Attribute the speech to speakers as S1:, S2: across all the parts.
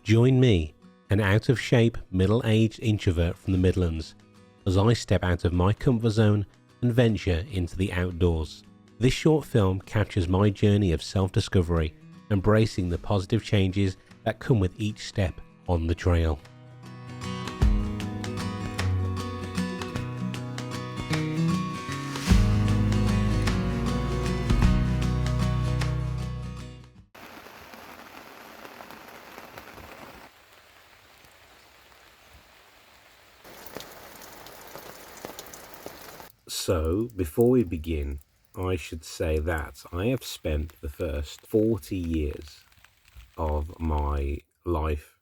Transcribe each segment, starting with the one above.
S1: Join me, an out-of-shape, middle-aged introvert from the Midlands, as I step out of my comfort zone and venture into the outdoors. This short film captures my journey of self-discovery, embracing the positive changes that come with each step on the trail. So, before we begin, I should say that I have spent the first 40 years of my life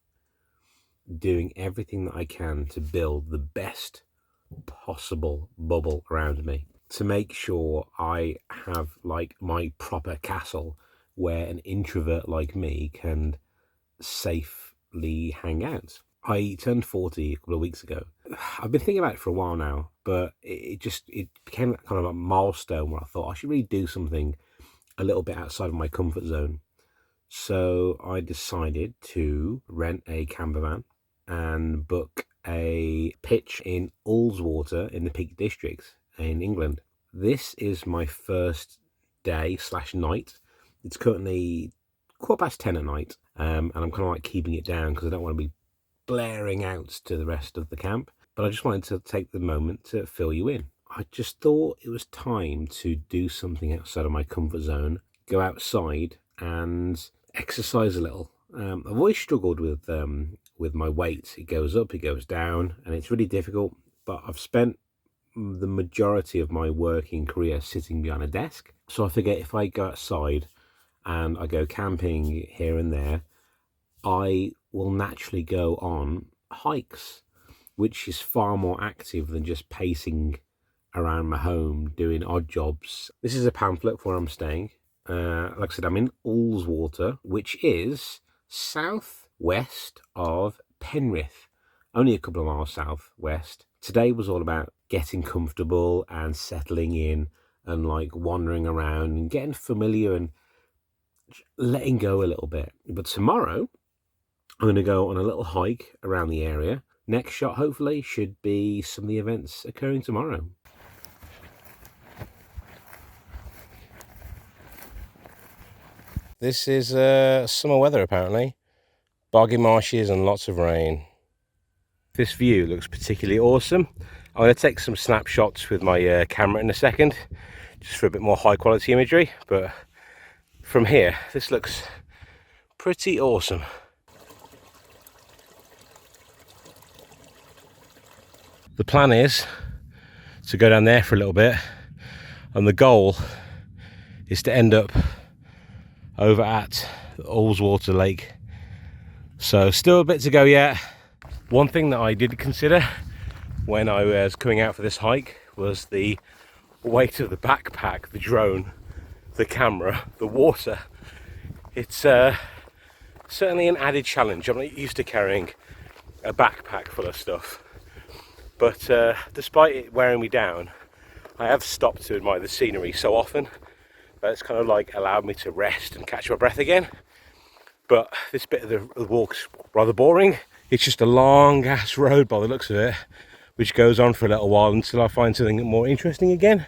S1: doing everything that I can to build the best possible bubble around me, to make sure I have like my proper castle where an introvert like me can safely hang out. I turned 40 a couple of weeks ago. I've been thinking about it for a while now, but it became kind of a milestone where I thought I should really do something a little bit outside of my comfort zone. So I decided to rent a campervan and book a pitch in Ullswater in the Peak District in England. This is my first day / night. It's currently 10:15 at night, and I'm kind of like keeping it down because I don't want to be blaring out to the rest of the camp, but I just wanted to take the moment to fill you in. I just thought it was time to do something outside of my comfort zone, go outside and exercise a little. I've always struggled with my weight. It goes up, it goes down, and it's really difficult, but I've spent the majority of my working career sitting behind a desk, so I figure if I go outside and I go camping here and there, I will naturally go on hikes, which is far more active than just pacing around my home doing odd jobs. This is a pamphlet for where I'm staying. Like I said, I'm in Ullswater, which is southwest of Penrith, only a couple of miles southwest. Today was all about getting comfortable and settling in and like wandering around and getting familiar and letting go a little bit. But tomorrow I'm going to go on a little hike around the area. Next shot, hopefully, should be some of the events occurring tomorrow. This is summer weather, apparently. Boggy marshes and lots of rain. This view looks particularly awesome. I'm going to take some snapshots with my camera in a second, just for a bit more high quality imagery. But from here, this looks pretty awesome. The plan is to go down there for a little bit, and the goal is to end up over at Ullswater Lake. So still a bit to go yet. One thing that I did consider when I was coming out for this hike was the weight of the backpack, the drone, the camera, the water. It's certainly an added challenge. I'm not used to carrying a backpack full of stuff. But despite it wearing me down, I have stopped to admire the scenery so often that it's kind of like allowed me to rest and catch my breath again. But this bit of the walk's rather boring. It's just a long ass road by the looks of it, which goes on for a little while until I find something more interesting again.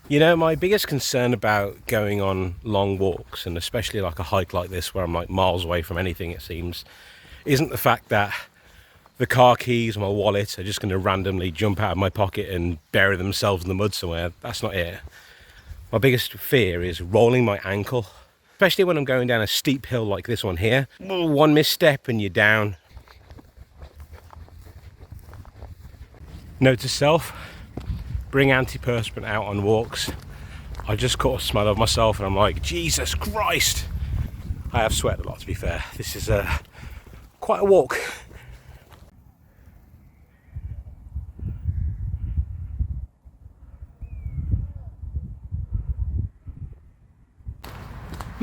S1: You know, my biggest concern about going on long walks, and especially like a hike like this where I'm like miles away from anything it seems, isn't the fact that the car keys or my wallet are just going to randomly jump out of my pocket and bury themselves in the mud somewhere. That's not it. My biggest fear is rolling my ankle, especially when I'm going down a steep hill like this one here. One misstep and you're down. Note to self, bring antiperspirant out on walks. I just caught a smell of myself and I'm like, Jesus Christ. I have sweated a lot, to be fair. This is quite a walk.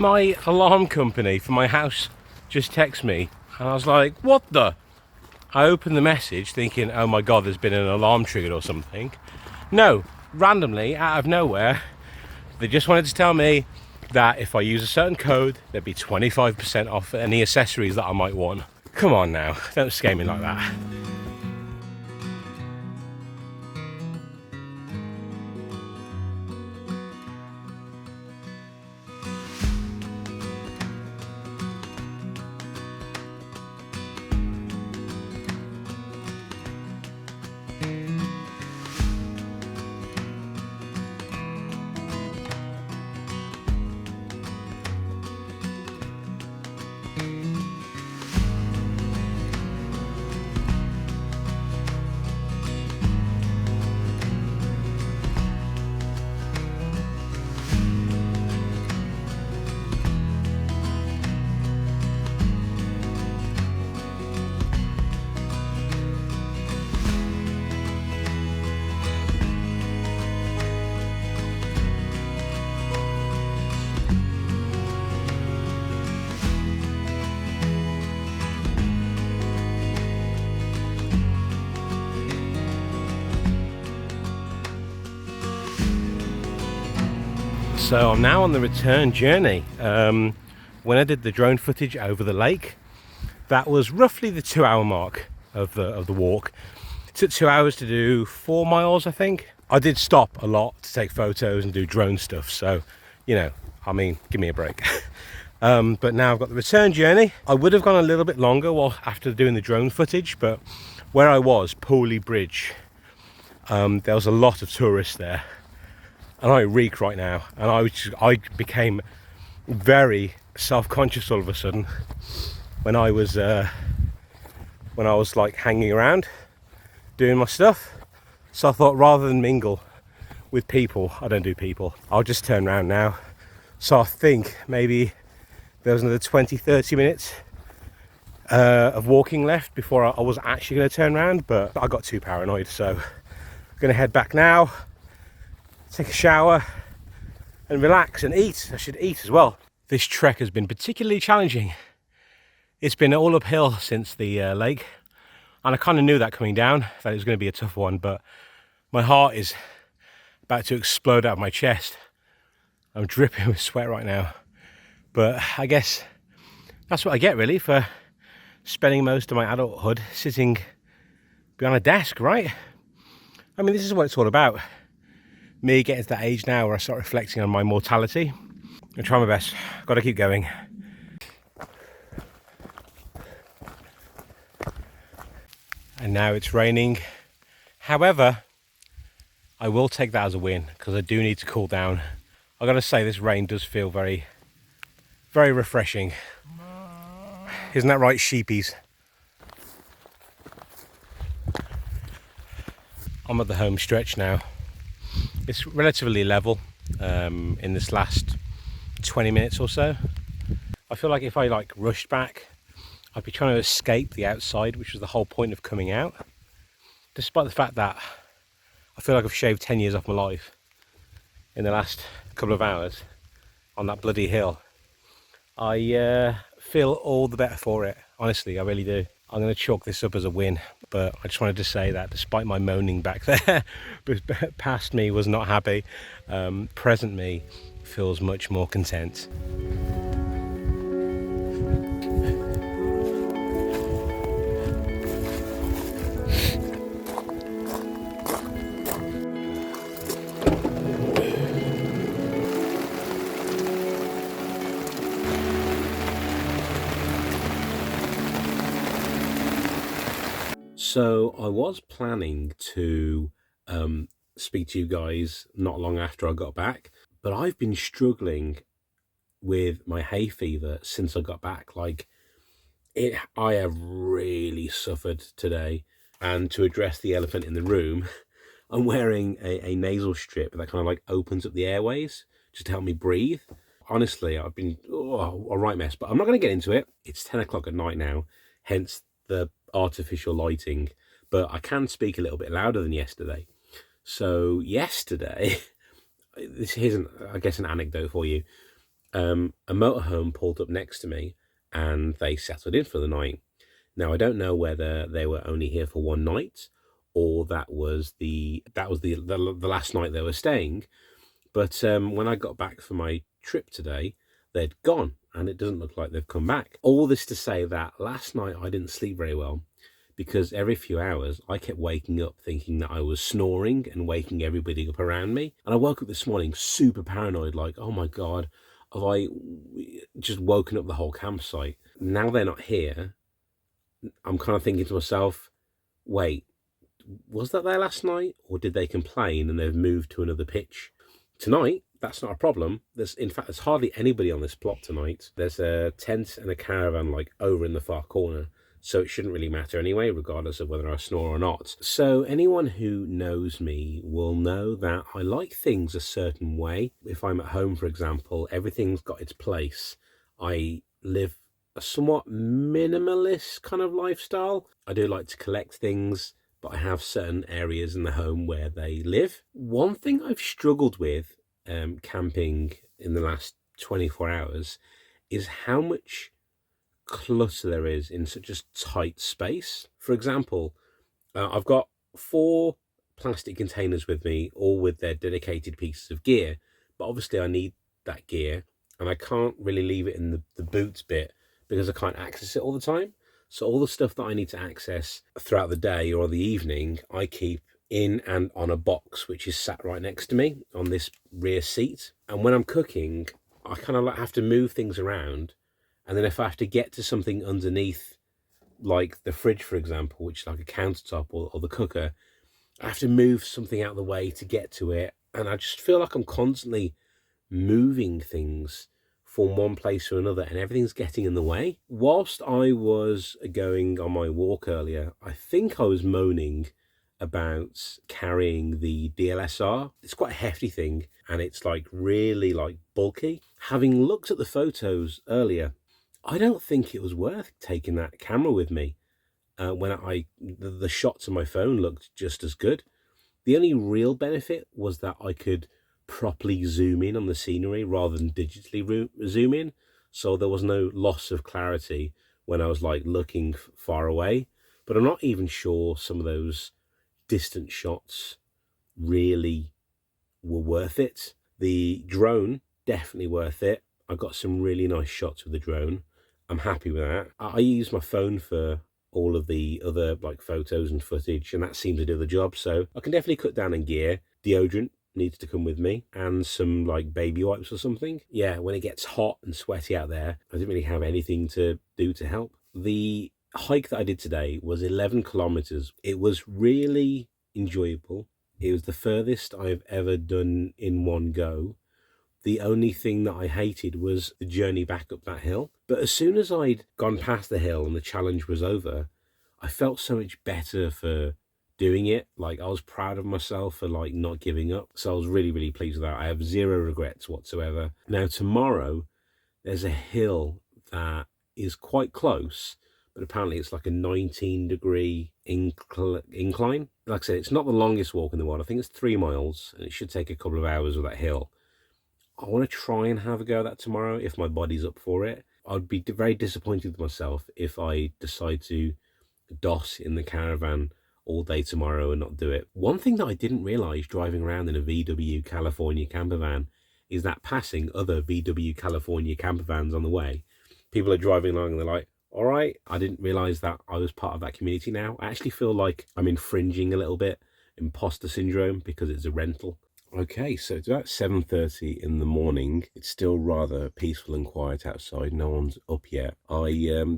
S1: My alarm company for my house just texted me, and I was like, what the? I opened the message thinking, oh my god, there's been an alarm triggered or something. No, randomly, out of nowhere, they just wanted to tell me that if I use a certain code, there'd be 25% off any accessories that I might want. Come on now, don't scare me like that. So I'm now on the return journey. When I did the drone footage over the lake, that was roughly the 2-hour mark of the walk. It took 2 hours to do 4 miles, I think. I did stop a lot to take photos and do drone stuff, so, you know, I mean, give me a break. But now I've got the return journey. I would have gone a little bit longer after doing the drone footage, but where I was, Pooley Bridge, there was a lot of tourists there. And I reek right now, and I became very self-conscious all of a sudden when I was like hanging around doing my stuff. So I thought, rather than mingle with people, I don't do people, I'll just turn around now. So I think maybe there was another 20-30 minutes of walking left before I was actually going to turn around, but I got too paranoid, so I'm going to head back now, take a shower and relax and eat. I should eat as well. This trek has been particularly challenging. It's been all uphill since the lake, and I kind of knew that coming down, that it was going to be a tough one, but my heart is about to explode out of my chest. I'm dripping with sweat right now, but I guess that's what I get really for spending most of my adulthood sitting behind a desk, right? I mean, this is what it's all about. Me getting to that age now where I start reflecting on my mortality. I try my best, got to keep going. And now it's raining. However, I will take that as a win because I do need to cool down. I got to say, this rain does feel very, very refreshing. Isn't that right, sheepies? I'm at the home stretch now. It's relatively level in this last 20 minutes or so. I feel like if I rushed back, I'd be trying to escape the outside, which was the whole point of coming out. Despite the fact that I feel like I've shaved 10 years off my life in the last couple of hours on that bloody hill. I feel all the better for it. Honestly, I really do. I'm going to chalk this up as a win, but I just wanted to say that despite my moaning back there, past me was not happy. Present me feels much more content. So I was planning to speak to you guys not long after I got back, but I've been struggling with my hay fever since I got back. I have really suffered today. And to address the elephant in the room, I'm wearing a nasal strip that kind of opens up the airways just to help me breathe. Honestly, I've been a right mess, but I'm not going to get into it. It's 10 o'clock at night now, hence the artificial lighting, but I can speak a little bit louder than yesterday. So yesterday, this isn't, I guess, an anecdote for you. a motorhome pulled up next to me and they settled in for the night. Now I don't know whether they were only here for one night or the last night they were staying. But when I got back for my trip today, they'd gone, and it doesn't look like they've come back. All this to say that last night I didn't sleep very well because every few hours I kept waking up thinking that I was snoring and waking everybody up around me. And I woke up this morning super paranoid, like, oh my God, have I just woken up the whole campsite? Now they're not here. I'm kind of thinking to myself, wait, was that there last night, or did they complain and they've moved to another pitch? Tonight, that's not a problem. There's hardly anybody on this plot tonight. There's a tent and a caravan like over in the far corner, so it shouldn't really matter anyway, regardless of whether I snore or not. So anyone who knows me will know that I like things a certain way. If I'm at home, for example, everything's got its place. I live a somewhat minimalist kind of lifestyle. I do like to collect things, but I have certain areas in the home where they live. One thing I've struggled with camping in the last 24 hours is how much clutter there is in such a tight space. For example, I've got 4 plastic containers with me, all with their dedicated pieces of gear, but obviously I need that gear and I can't really leave it in the boots bit because I can't access it all the time. So all the stuff that I need to access throughout the day or the evening, I keep in and on a box, which is sat right next to me on this rear seat. And when I'm cooking, I kind of like have to move things around. And then if I have to get to something underneath, like the fridge, for example, which is like a countertop or the cooker, I have to move something out of the way to get to it. And I just feel like I'm constantly moving things from one place to another and everything's getting in the way. Whilst I was going on my walk earlier, I think I was moaning about carrying the DLSR. It's quite a hefty thing and it's like really like bulky. Having looked at the photos earlier, I don't think it was worth taking that camera with me. When the shots on my phone looked just as good. The only real benefit was that I could properly zoom in on the scenery rather than digitally zoom in. So there was no loss of clarity when I was like looking far away. But I'm not even sure some of those distant shots really were worth it. The drone, definitely worth it. I got some really nice shots with the drone. I'm happy with that. I use my phone for all of the other like photos and footage, and that seems to do the job. So I can definitely cut down on gear. Deodorant needs to come with me, and some like baby wipes or something. Yeah, when it gets hot and sweaty out there, I didn't really have anything to do to help. The hike that I did today was 11 kilometers. It was really enjoyable. It was the furthest I've ever done in one go. The only thing that I hated was the journey back up that hill. But as soon as I'd gone past the hill and the challenge was over, I felt so much better for doing it. Like I was proud of myself for like not giving up. So I was really, really pleased with that. I have zero regrets whatsoever. Now tomorrow, there's a hill that is quite close, but apparently it's like a 19-degree incline. Like I said, it's not the longest walk in the world. I think it's 3 miles and it should take a couple of hours with that hill. I want to try and have a go at that tomorrow if my body's up for it. I'd be very disappointed with myself if I decide to doss in the caravan all day tomorrow and not do it. One thing that I didn't realise driving around in a VW California campervan is that passing other VW California campervans on the way, people are driving along and they're like, all right, I didn't realise that I was part of that community now. I actually feel like I'm infringing a little bit, imposter syndrome, because it's a rental. Okay, so it's about 7:30 in the morning. It's still rather peaceful and quiet outside. No one's up yet. I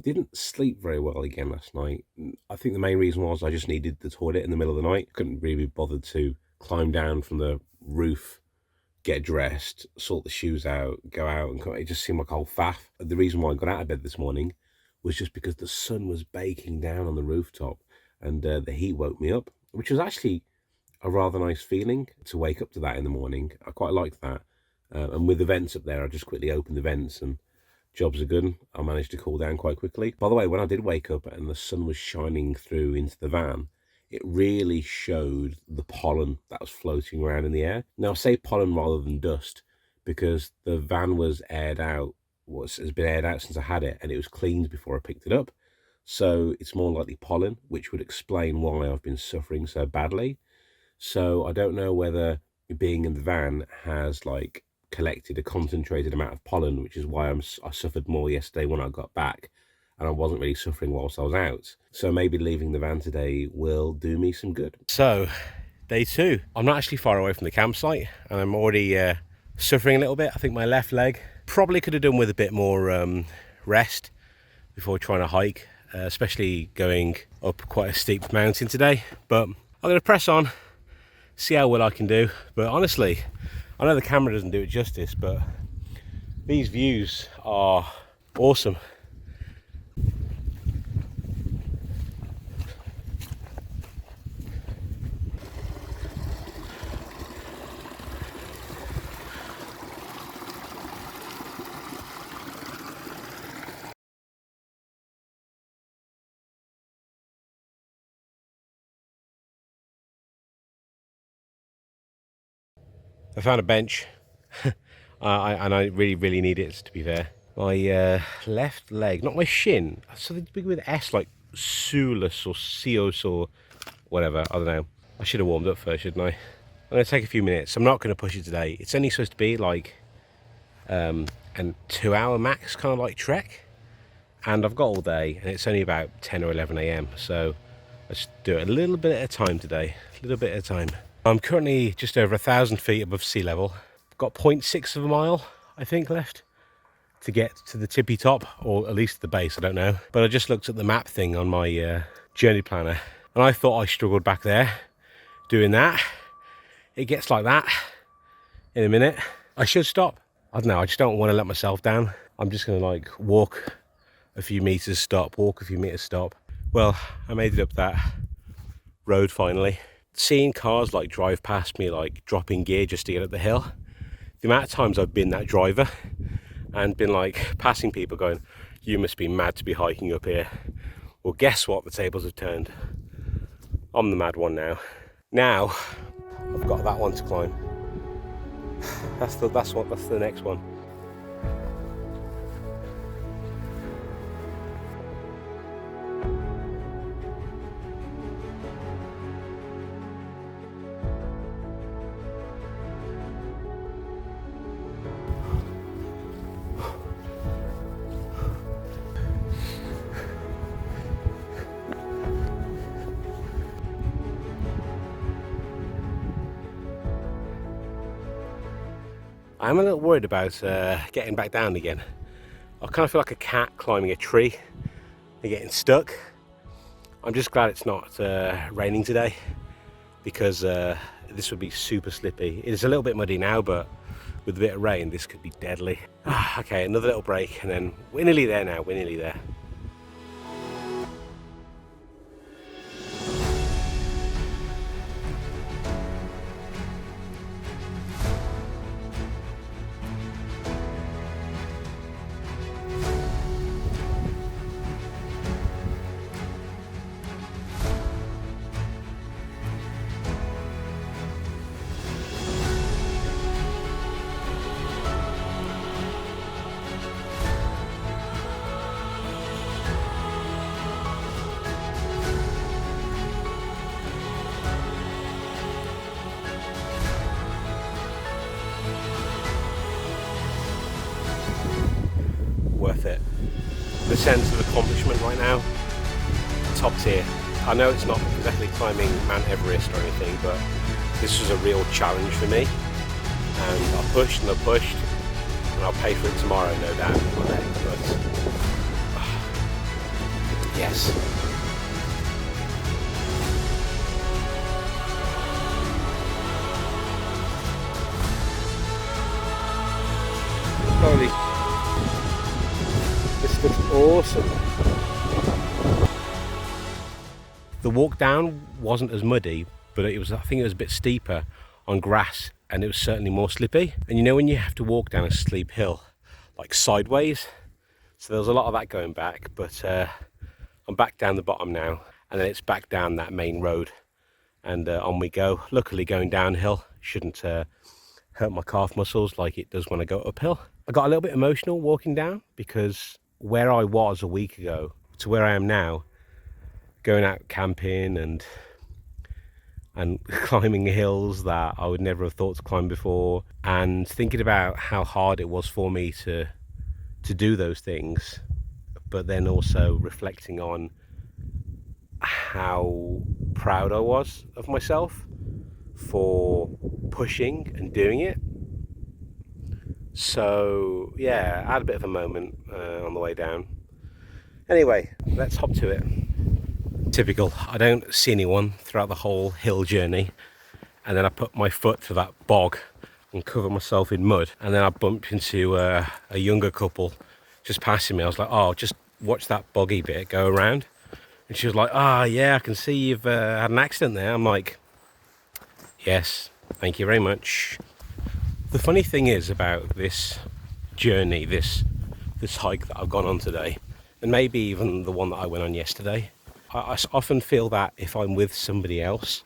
S1: didn't sleep very well again last night. I think the main reason was I just needed the toilet in the middle of the night. Couldn't really be bothered to climb down from the roof, get dressed, sort the shoes out, go out, and come. It just seemed like a whole faff. The reason why I got out of bed this morning was just because the sun was baking down on the rooftop and the heat woke me up, which was actually a rather nice feeling to wake up to that in the morning. I quite liked that. And with the vents up there, I just quickly opened the vents and jobs are good. I managed to cool down quite quickly. By the way, when I did wake up and the sun was shining through into the van, it really showed the pollen that was floating around in the air. Now, I say pollen rather than dust because the van was aired out, has been aired out since I had it, and it was cleaned before I picked it up. So it's more likely pollen, which would explain why I've been suffering so badly. So I don't know whether being in the van has like collected a concentrated amount of pollen, which is why I suffered more yesterday when I got back, and I wasn't really suffering whilst I was out. So maybe leaving the van today will do me some good. So day 2, I'm not actually far away from the campsite, and I'm already suffering a little bit. I think my left leg probably could have done with a bit more rest before trying to hike, especially going up quite a steep mountain today. But I'm going to press on, see how well I can do. But honestly, I know the camera doesn't do it justice, but these views are awesome. I found a bench, and I really need it, to be fair. My left leg, not my shin, something big with S, like Sulus or Sios or whatever, I don't know. I should have warmed up first, shouldn't I? I'm going to take a few minutes. I'm not going to push it today. It's only supposed to be like a 2-hour max kind of like trek, and I've got all day, and it's only about 10 or 11 a.m. So let's do it a little bit at a time today, a little bit at a time. I'm currently just over 1,000 feet above sea level. I've got 0.6 of a mile, I think, left to get to the tippy top, or at least the base, I don't know. But I just looked at the map thing on my journey planner, and I thought I struggled back there doing that. It gets like that in a minute. I should stop. I don't know, I just don't want to let myself down. I'm just going to like walk a few meters, stop, walk a few meters, stop. Well, I made it up that road finally. Seeing cars like drive past me, like dropping gear just to get up the hill, the amount of times I've been that driver and been like passing people going, you must be mad to be hiking up here. Well, guess what? The tables have turned. I'm the mad one now. Now I've got that one to climb. That's the next one. I'm a little worried about getting back down again. I kind of feel like a cat climbing a tree and getting stuck. I'm just glad it's not raining today, because this would be super slippy. It's a little bit muddy now, but with a bit of rain, this could be deadly. Okay, another little break, and then we're nearly there now, we're nearly there. Worth it. The sense of accomplishment right now, top tier. I know it's not exactly climbing Mount Everest or anything, but this was a real challenge for me, and I pushed and I pushed, and I'll pay for it tomorrow, no doubt. But yes. Holy, this looks awesome. The walk down wasn't as muddy, but I think it was a bit steeper on grass, and it was certainly more slippy. And you know when you have to walk down a steep hill, like sideways? So there was a lot of that going back, but I'm back down the bottom now, and then it's back down that main road, and on we go. Luckily going downhill shouldn't hurt my calf muscles like it does when I go uphill. I got a little bit emotional walking down because where I was a week ago to where I am now, going out camping and climbing hills that I would never have thought to climb before, and thinking about how hard it was for me to do those things, but then also reflecting on how proud I was of myself for pushing and doing it. So yeah, I had a bit of a moment on the way down. Anyway, let's hop to it. Typical, I don't see anyone throughout the whole hill journey, and then I put my foot through that bog and cover myself in mud, and then I bumped into a younger couple just passing me. I was like, oh, just watch that boggy bit go around. And she was like, yeah, I can see you've had an accident there. I'm like, yes, thank you very much. The funny thing is about this journey, this hike that I've gone on today, and maybe even the one that I went on yesterday, I often feel that if I'm with somebody else,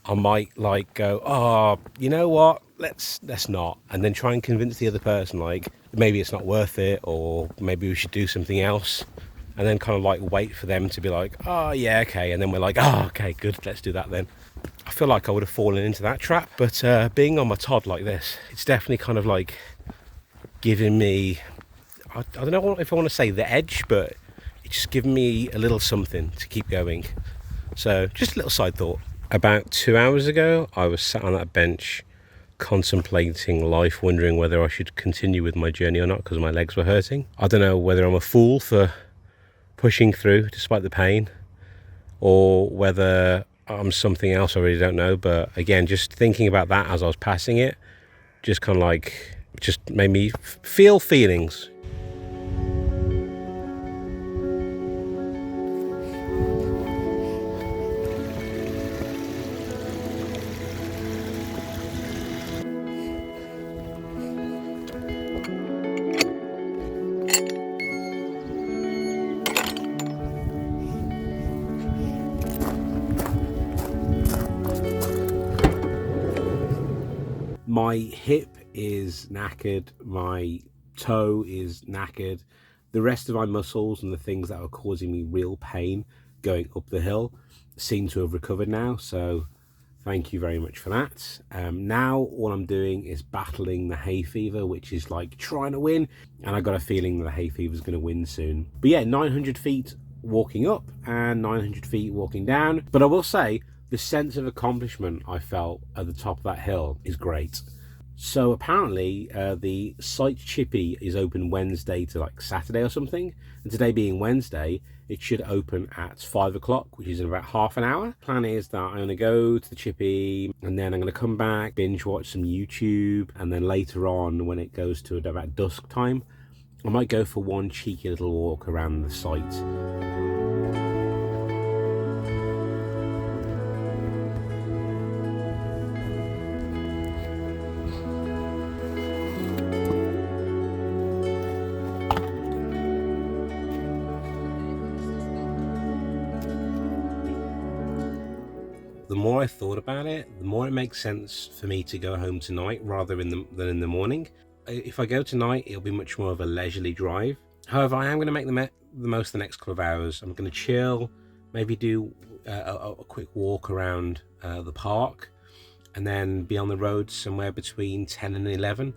S1: I might like go, oh, you know what, let's not, and then try and convince the other person like maybe it's not worth it, or maybe we should do something else, and then kind of like wait for them to be like, oh yeah, okay, and then we're like, oh okay, good, let's do that then. I feel like I would have fallen into that trap, but being on my Todd like this, it's definitely kind of like giving me, I don't know if I want to say the edge, but it's just giving me a little something to keep going. So just a little side thought. About 2 hours ago, I was sat on that bench contemplating life, wondering whether I should continue with my journey or not because my legs were hurting. I don't know whether I'm a fool for pushing through despite the pain, or whether I'm something else, I really don't know. But again, just thinking about that as I was passing it, just kind of like, just made me feel feelings. My hip is knackered, my toe is knackered. The rest of my muscles and the things that were causing me real pain going up the hill seem to have recovered now, so thank you very much for that. Now all I'm doing is battling the hay fever, which is like trying to win, and I got a feeling that the hay fever is going to win soon. But yeah, 900 feet walking up and 900 feet walking down. But I will say, the sense of accomplishment I felt at the top of that hill is great. So apparently the site chippy is open Wednesday to like Saturday or something, and today being Wednesday, it should open at 5 o'clock, which is in about half an hour. Plan is that I'm going to go to the chippy, and then I'm going to come back, binge watch some YouTube, and then later on when it goes to about dusk time, I might go for one cheeky little walk around the site. The more I thought about it, the more it makes sense for me to go home tonight rather than in the morning. If I go tonight, it'll be much more of a leisurely drive. However, I am going to make the most of the next couple of hours. I'm going to chill, maybe do a quick walk around the park, and then be on the road somewhere between 10 and 11.